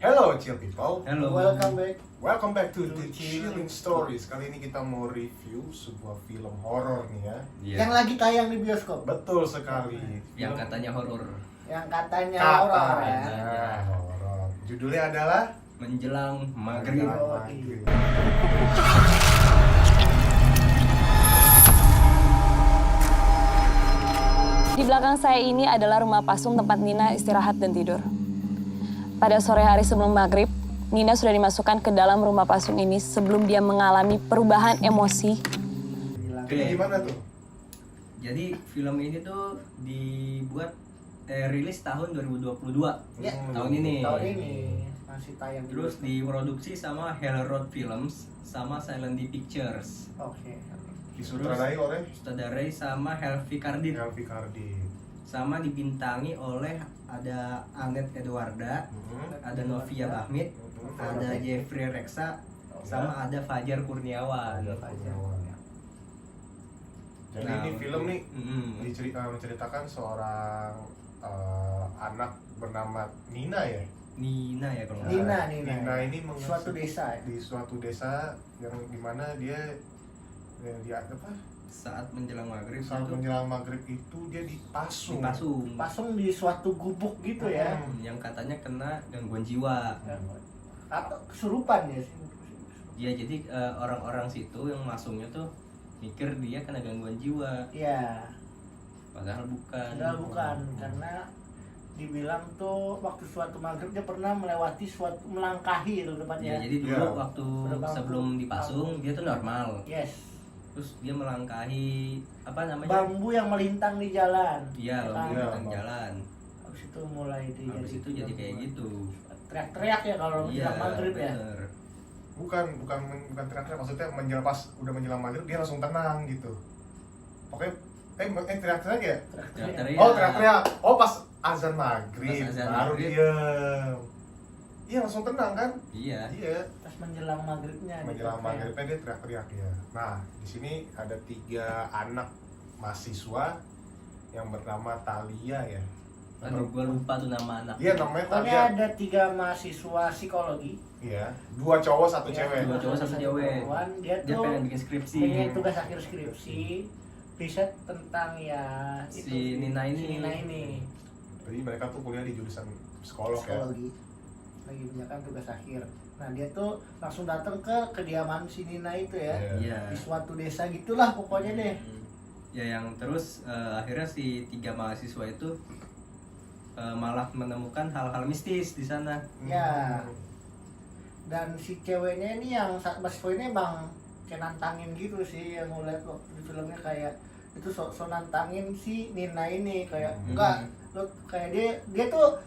Hello chill people. Halo. Welcome back to the Chilling Stories. Kali ini kita mau review sebuah film horor nih ya. Iya. Yang lagi tayang di bioskop. Betul sekali. Yang katanya horor. Yang katanya horor ya. Horor. Judulnya adalah Menjelang Maghrib. Maghrib. Di belakang saya ini adalah rumah pasung tempat Nina istirahat dan tidur. Pada sore hari sebelum maghrib, Nina sudah dimasukkan ke dalam rumah pasung ini sebelum dia mengalami perubahan emosi. Ini gimana tuh? Jadi film ini tuh dibuat rilis tahun 2022. Ya, Tahun ini. Tahun ini masih tayang. Terus diproduksi sama Hell Road Films sama Silent D Pictures. Oke. Disutradarai oleh Sutradarai sama Helvi Kardin. Helvi Kardin. Sama dibintangi oleh ada Anet Edwarda, ada Novia Bahmit, ada Jeffrey Reksa, sama ada Fajar Kurniawan. Jadi Nah, ini film nih mm, menceritakan seorang anak bernama Nina ya. Nina ya kalau nggak salah. Nina ini suatu desa ya? di suatu desa yang dimana dia apa? Saat menjelang maghrib Saat itu menjelang maghrib itu dia dipasung. Pasung di suatu gubuk gitu ya. yang katanya kena gangguan jiwa. Atau kesurupan ya sih. Ya jadi orang-orang situ yang masuknya tuh mikir dia kena gangguan jiwa, Iya. padahal bukan. Padahal bukan, karena dibilang tuh waktu suatu maghrib dia pernah melewati melangkahi itu Ya depannya. jadi dulu Ya. waktu Udah sebelum dipasung dia tuh normal. Yes. Terus dia melangkahi apa namanya? Bambu yang melintang di jalan. Iya, Ya bambu kan? Iya. di jalan. Habis itu mulai Habis itu jadi kayak gitu. teriak-teriak ya kalau Iya, menjelang maghrib ya. bener. Bukan teriak-teriak, maksudnya udah menjelang maghrib dia langsung tenang gitu. Pokoknya teriak-teriak ya? Teriak-teriak. Oh, teriak-teriak. Oh, pas azan maghrib Pas azan baru maghrib. diem. Iya, langsung tenang kan? Iya. Iya. Pas menjelang maghribnya. Menjelang gitu, maghribnya dia teriak-teriak ya. Nah, di sini ada 3 anak mahasiswa yang bernama Thalia ya. Aduh, gua lupa tuh nama anak. Iya, namanya Pokoknya Thalia. ada 3 mahasiswa psikologi. Iya, 2 cowok 1 Ya, cewek. Dua cowok, satu cewek. perempuan. Dia Dia tuh pengen bikin skripsi. pengen tugas akhir skripsi, riset tentang ya Si Nina ini. Si Nina ini. Jadi mereka tuh kuliah di jurusan psikolog ya. Psikologi. Lagi mengerjakan tugas akhir. Nah, dia tuh langsung datang ke kediaman si Nina itu ya. Iya. Di suatu desa gitulah pokoknya deh. Ya yang terus akhirnya si 3 mahasiswa itu malah menemukan hal-hal mistis di sana. Ya. Dan si ceweknya ini yang mahasiswa ini emang kayak nantangin gitu sih, yang ngeliat waktu di filmnya kayak itu so nantangin si Nina ini kayak enggak lo kayak dia tuh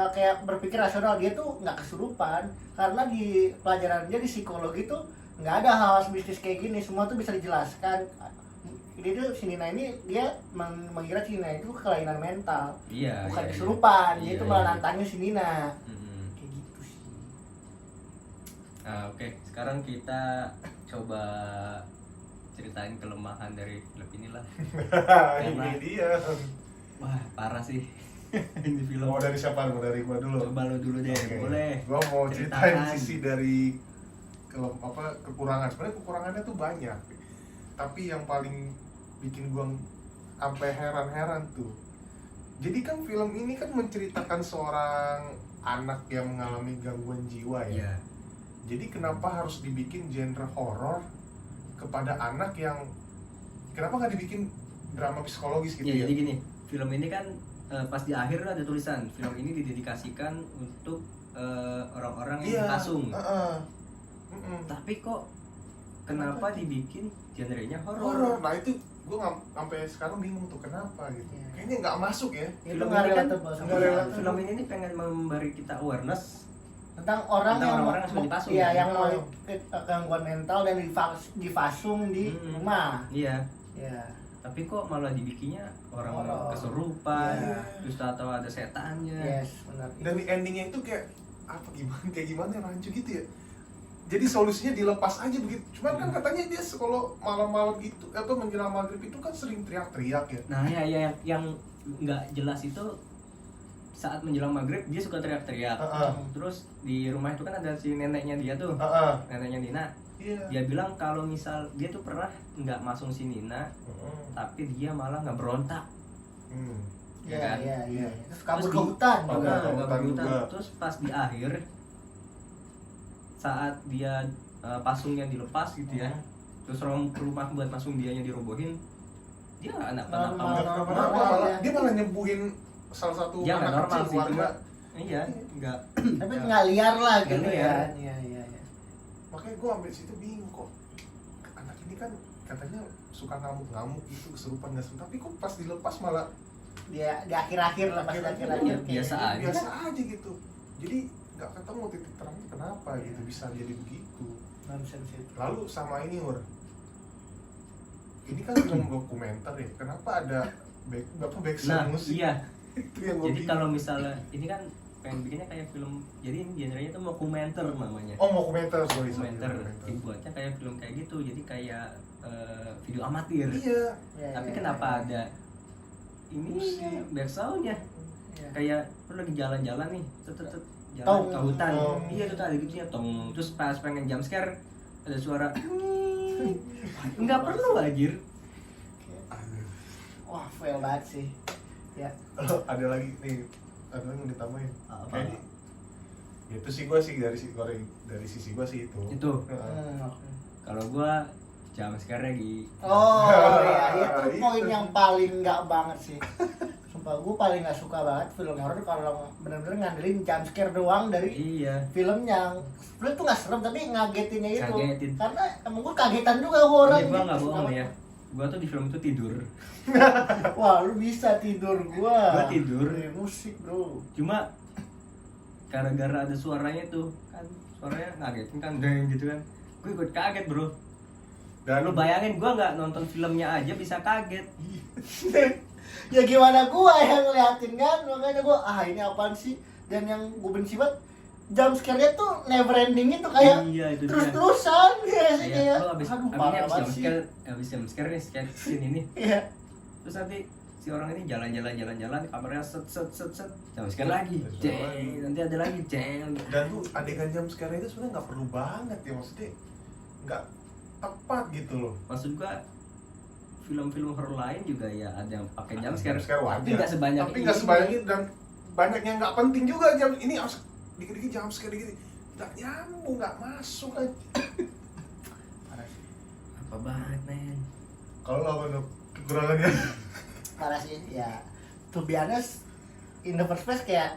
kayak berpikir rasional, dia tuh nggak kesurupan karena di pelajaran dia di psikologi tuh nggak ada hal mistis kayak gini, semua tuh bisa dijelaskan. Dia tuh si Nina ini dia mengira si Nina itu kelainan mental, Iya. bukan iya, kesurupan, iya. dia Iya, itu malah iya. nantangin si Nina. Mm-mm. Kayak gitu sih. Nah, oke. Sekarang kita coba ceritain kelemahan dari film inilah. Ini dia. Wah, parah sih. Ini film. Mau dari siapa? Mau dari gua dulu. Coba lo dulu deh, Oke. boleh. Gua mau ceritain Ceritakan. sisi dari kekurangan. Sebenarnya kekurangannya tuh banyak. Tapi yang paling bikin gua sampai heran-heran tuh. Jadi kan film ini kan menceritakan seorang anak yang mengalami gangguan jiwa ya. Iya. Jadi kenapa harus dibikin genre horor kepada anak yang kenapa nggak dibikin drama psikologis gitu Iya, ya? jadi gini, film ini kan pas di akhir ada tulisan film ini didedikasikan untuk orang-orang yang dipasung. Tapi kok kenapa dibikin genrenya horor? Horor. Nah itu gue sampai sekarang bingung tuh kenapa gitu. Iya. Kayaknya nggak masuk ya. Itu Film nggak ini kan relatable sama nggak sekali. relatable. Film ini nih pengen memberi kita awareness Tentang orang Tentang yang orang-orang yang sudah dipasung. iya, yang Oh. gangguan mental dan dipasung di rumah. Iya. Ya. Tapi kok malah dibikinnya orang Horor. kesurupan, Iya. terus atau ada setannya. Yes, benar. Dan di endingnya itu kayak apa gimana rancu gitu ya. Jadi solusinya dilepas aja begitu. Cuman kan katanya dia kalau malam-malam itu atau menjelang maghrib itu kan sering teriak-teriak ya. Nah, ya yang nggak jelas itu saat menjelang maghrib dia suka teriak-teriak. Terus di rumah itu kan ada si neneknya dia tuh, neneknya Nina. Dia bilang kalau misal dia tuh pernah nggak masuk si Nina, tapi dia malah nggak berontak. Ya kan? Iya. Terus kabur ke hutan juga. Kabur ke hutan. Terus pas di akhir saat dia pasungnya dilepas gitu ya, terus rumah buat pasung dianya dirobohin, dia anak normal. Dia malah nyembuhin salah satu dia anak normal kecil sih, keluarga. Iya, enggak. Tapi nggak liar lah gitu liar. ya. Iya. Makanya gue ambil situ bingung kok. Anak ini kan katanya suka ngamuk-ngamuk gitu, kesurupan nggak sih? Tapi kok pas dilepas malah Dia di akhir-akhir lah, pas akhir-akhir biasa aja. biasa aja gitu. Jadi nggak ketemu titik terangnya kenapa gitu bisa jadi begitu. Nonsense itu. Lalu sama ini ini kan film dokumenter ya. Kenapa ada backsound musik? Iya. Itu yang gue Jadi bingung. kalau misalnya ini kan pengen bikinnya kayak film, jadi ini genrenya tuh dokumenter namanya. Oh mau komentar Dokumenter. Dibuatnya kayak film kayak gitu, jadi kayak video amatir. Iya. Tapi kenapa ada ini backsoundnya? Iya. Kayak lu lagi jalan-jalan nih, jalan Tong. ke hutan. Tong. Iya tuh ada gitunya tong. Terus pas pengen jump scare ada suara nggak perlu anjir. Wah, fail banget sih. Ya. Ada lagi nih, ada lagi yang ditambahin. Apa? Kayaknya itu sih gue sih dari sisi gue sih itu. Itu. Oke. Kalau gua jump scare di Oh iya, itu poin yang paling nggak banget sih. Sumpah gue paling nggak suka banget film horor kalau bener-bener ngandelin jump scare doang dari iya. film yang film tuh nggak serem tapi ngagetinnya itu. Ngagetin. Karena emang gue kagetan juga sama orang. Iya, gua nggak gitu. bohong ya. Gua tuh di film itu tidur. Wah, lu bisa tidur gua. Gua tidur. Musik, bro. Cuma gara-gara ada suaranya tuh kan, suaranya ngagetin kan, deng gitu kan. Gue ikut kaget bro. Dan Lu bayangin gua nggak nonton filmnya aja bisa kaget. Ya gimana gua yang ngeliatin kan, makanya gua ini apaan sih. Dan yang gua benci banget jump scare-nya tuh never ending itu kayak Iya, itu dia. terus-terusan ya sih Iya, kayak. lu abis Parah banget sih. abis jump scare nih scene ini. Iya. Terus nanti si orang ini jalan-jalan kameranya set jump scare lagi. Jeng, nanti ada lagi jeng. dan tuh adegan jam sekarang itu sebenarnya nggak perlu banget ya, maksudnya nggak tepat gitu loh. Maksud gua film-film horor lain juga ya ada yang pakai jump scare. Wajar. Tapi nggak sebanyak Tapi nggak sebanyak ini, dan banyak yang nggak penting juga jam ini harus dikit-dikit jam scare dikit nggak nyambung, nggak masuk aja. Parah sih. Apa banget men. Kalau lo apa kekurangannya? Parah sih ya. To be honest, in the first place kayak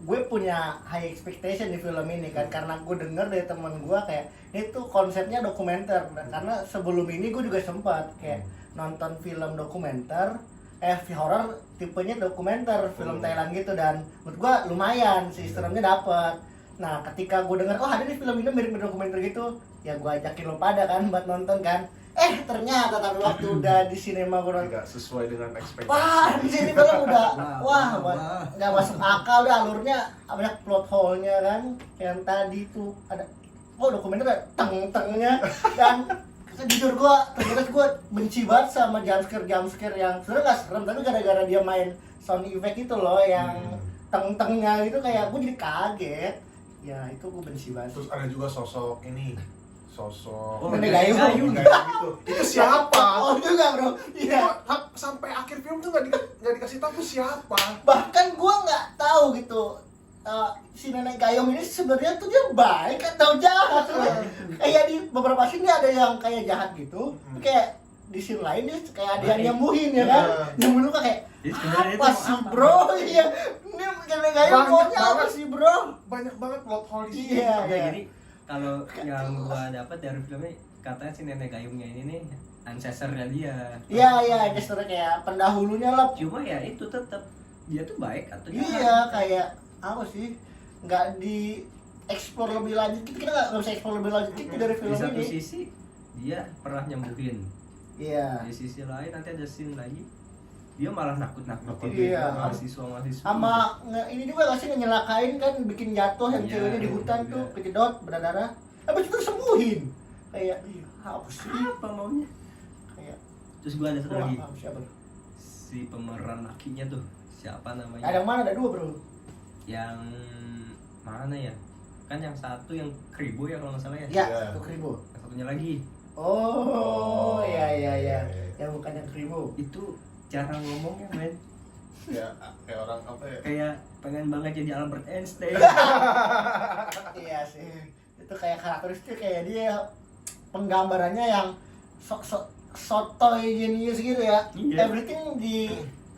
gue punya high expectation di film ini kan, karena gue denger dari temen gue kayak itu konsepnya dokumenter. Karena sebelum ini gue juga sempat kayak nonton film dokumenter horror tipenya dokumenter, film Thailand gitu, dan menurut gue lumayan sih, seremnya dapet. Nah ketika gue denger ada nih film ini mirip dokumenter gitu, ya gue ajakin lo pada kan buat nonton kan. Ternyata tapi waktu udah di sinema gue nonton Tidak sesuai dengan ekspektasi. di sini film udah Wah. nggak masuk akal, udah alurnya banyak plot hole-nya kan. Yang tadi tuh ada dokumenter ada teng-tengnya dan jujur ternyata gue benci banget sama jump scare yang sebenarnya nggak serem, tapi gara-gara dia main sound effect itu loh yang teng-tengnya itu kayak gue jadi kaget. Ya itu gue benci banget. Terus ada juga sosok Nenek Gayung. gitu. Itu siapa? Oh juga bro. Iya. Sampai akhir film tuh nggak dikasih tahu siapa. Bahkan gue nggak tahu gitu si Nenek Gayung ini sebenarnya tuh dia baik atau jahat. Kayak di beberapa scene dia ada yang kayak jahat gitu, tapi kayak di scene lain dia kayak ada yang nyembuhin ya kan. Nyembuhin lu kayak Jadi sebenarnya apa itu sih apa? bro? Iya. Ini Nenek Gayung Banyak maunya apa banget. sih bro? Banyak banget plot hole di sini. Iya. Oke, jadi kalau yang gua dapat dari filmnya katanya si nenek gayungnya ini nih ancestornya dia. Iya, gesturnya kayak pendahulunya lah. Cuma ya itu tetap dia tuh baik atau Iya, kayak apa sih? Nggak di explore lebih lanjut. Kita nggak bisa explore lebih lanjut gitu dari Di film satu ini. sisi dia pernah nyembuhin. Iya. Di sisi lain nanti ada scene lagi dia malah nakut-nakutin Iya. mahasiswa. Sama ini juga nggak sih nyelakain kan, bikin jatuh yang Iya, ceweknya di hutan iya. tuh kejedot berdarah. Habis itu sembuhin. Kayak apa sih? Apa maunya? Kayak Terus gua ada satu lagi. siapa? Si pemeran lakinya tuh siapa namanya? Ada yang mana? Ada 2 bro. Yang mana ya? Kan yang satu yang Kribo ya kalau nggak salah ya. Ya, Iya. itu Kribo. Yang satunya lagi Oh, iya. iya. Yang bukan yang Kribo. itu cara ngomongnya men Ya kayak orang apa ya? kayak pengen banget jadi Albert Einstein. Iya sih. Itu kayak karakteristik kayak dia penggambarannya yang sotoy jenius gitu ya. Iya. Everything di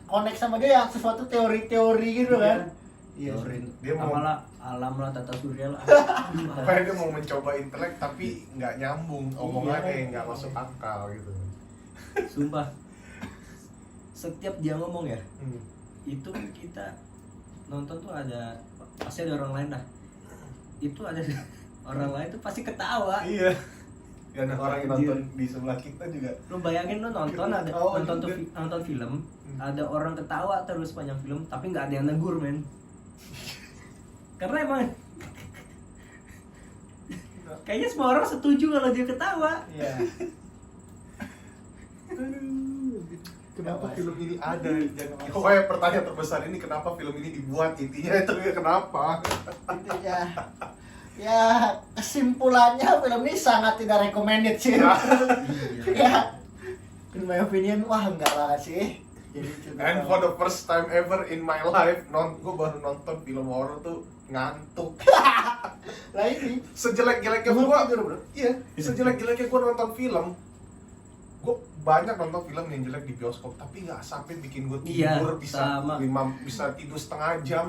connect sama dia yang sesuatu teori-teori gitu kan. Iya. Teorin Dia mau- apalah alam lah tata surya lah. Pokoknya dia mau mencoba intelek tapi nggak nyambung, omongannya Iya. nggak masuk akal gitu. Sumpah. Setiap dia ngomong ya, Hmm. itu kita nonton tuh ada pasti ada orang lain lah. Itu ada orang lain tuh pasti ketawa. Iya. Dan orang yang Anjir. nonton di sebelah kita juga. Lu bayangin lu nonton ada Oh, nonton juga. nonton film, Hmm. ada orang ketawa terus panjang film tapi nggak ada yang negur men. Karena emang kayaknya semua orang setuju kalau dia ketawa. Iya. Kenapa Apa film sih? ini ada? Pokoknya pertanyaan terbesar ini kenapa film ini dibuat, intinya itu ya kenapa? Intinya ya kesimpulannya film ini sangat tidak recommended sih. Ya. In my opinion, wah enggak banget sih. Jadi cukup. And for the first time ever in my life, gue baru nonton film horor tuh ngantuk. Lah ini Sejelek-jeleknya Belum gue, tidur, bro. iya, sejelek-jeleknya gue nonton film, gue banyak nonton film yang jelek di bioskop, tapi nggak sampai bikin gue Iya, tidur sama. bisa tidur setengah jam.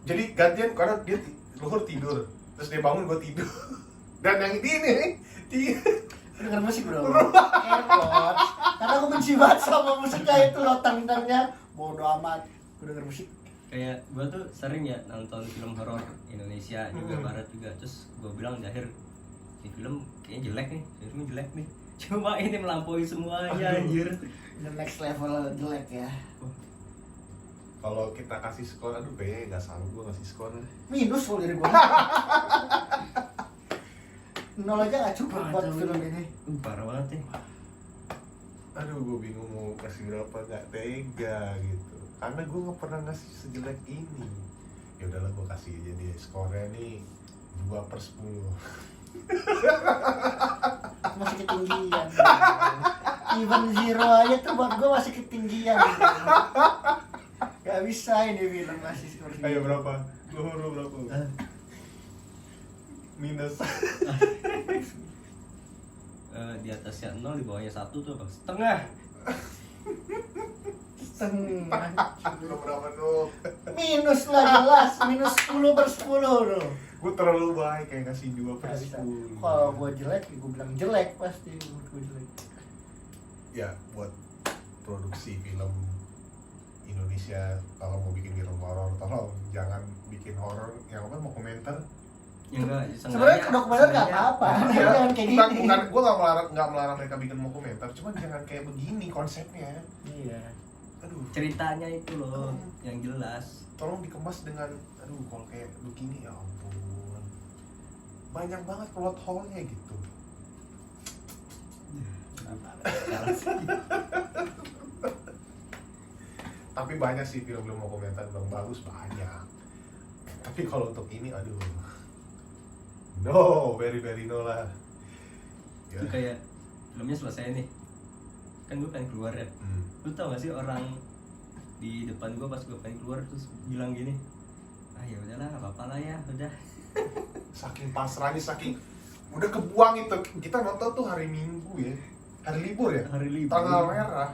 Jadi gantian karena dia luhur tidur, terus dia bangun gue tidur. Dan yang ini nih, denger musik bro. Airpods. Karena aku benci banget sama musiknya itu lotang-lotangnya. Bodo amat. Gue denger musik. Kayak gue tuh sering ya nonton film horor Indonesia juga Hmm. barat juga, terus gue bilang di akhir ini film kayaknya jelek nih, filmnya jelek nih. Cuma ini melampaui semuanya anjir. The next level jelek ya. kalau kita kasih skor, aduh kayaknya nggak sanggup gue ngasih skor. Minus loh dari gue. 0 aja gak cukup buat Aduh. film ini. Parah banget nih. Aduh gue bingung mau kasih berapa, nggak tega gitu. Karena gue nggak pernah ngasih sejelek ini. Ya udahlah gue kasih aja dia skornya nih 2/10. Masih ketinggian. Even 0 aja tuh buat gue masih ketinggian. Gak bisa ini film masih skor segini. Ayo berapa? Lu berapa? Minus. Di atasnya 0, di bawahnya 1 tuh apa? Setengah. Setengah. Lu berapa tuh? Minus lah jelas. Minus 10/10 loh. Gue terlalu baik kayak ngasih Gak bisa. 2/10. Kalau gue jelek, gue bilang jelek pasti. Gue jelek. Ya buat produksi film Indonesia, kalau mau bikin film horor tolong jangan bikin horor yang apa, mau komentar. Ya enggak, Sebenarnya dokumenter nggak apa-apa. Ya, Jangan kayak gini. bukan gue nggak melarang mereka bikin mau komentar, cuman jangan kayak begini konsepnya. Iya. Aduh, ceritanya itu loh yang jelas. tolong dikemas dengan, aduh kalau kayak begini ya ampun, banyak banget plot hole-nya gitu. Salah sih. Tapi banyak sih film-film mau komentar yang bagus, banyak. Tapi kalau untuk ini, aduh, no, very no lah. Ya. Itu kayak filmnya selesai nih, kan gue pengen keluar ya. Lu tau gak sih orang di depan gue pas gue pengen keluar terus bilang gini, ah ya udahlah nggak apa-apa lah ya udah. Saking pasrahnya, saking udah kebuang itu. Kita nonton tuh hari Minggu ya, hari libur ya, Hari libur. tanggal merah.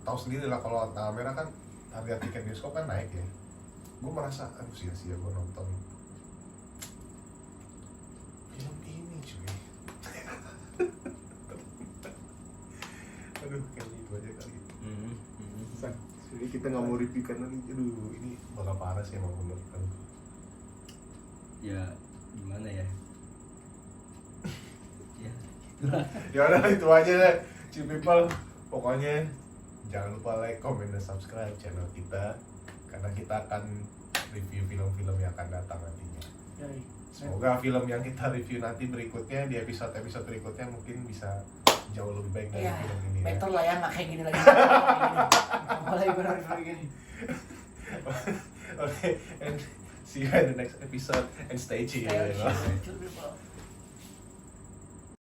Tahu sendiri lah kalau tanggal merah kan harga tiket bioskop kan naik ya. Gue merasa aduh sia-sia gue nonton film ini cuy. Aduh kayaknya itu aja kali. Jadi kita nggak mau review karena aduh ini bakal parah sih emang menurut aku. Ya gimana ya? Ya itulah. Ya udah itu aja deh, Chill People. Pokoknya jangan lupa like, comment, dan subscribe channel kita karena kita akan review film-film yang akan datang nantinya. Semoga film yang kita review nanti berikutnya di episode berikutnya mungkin bisa jauh lebih baik dari Iya, film ini ya. better lah ya, nggak kayak gini lagi. Mulai benar-benar gini. Okay, and see you in the next episode and stay tuned. Stay on, chill, people.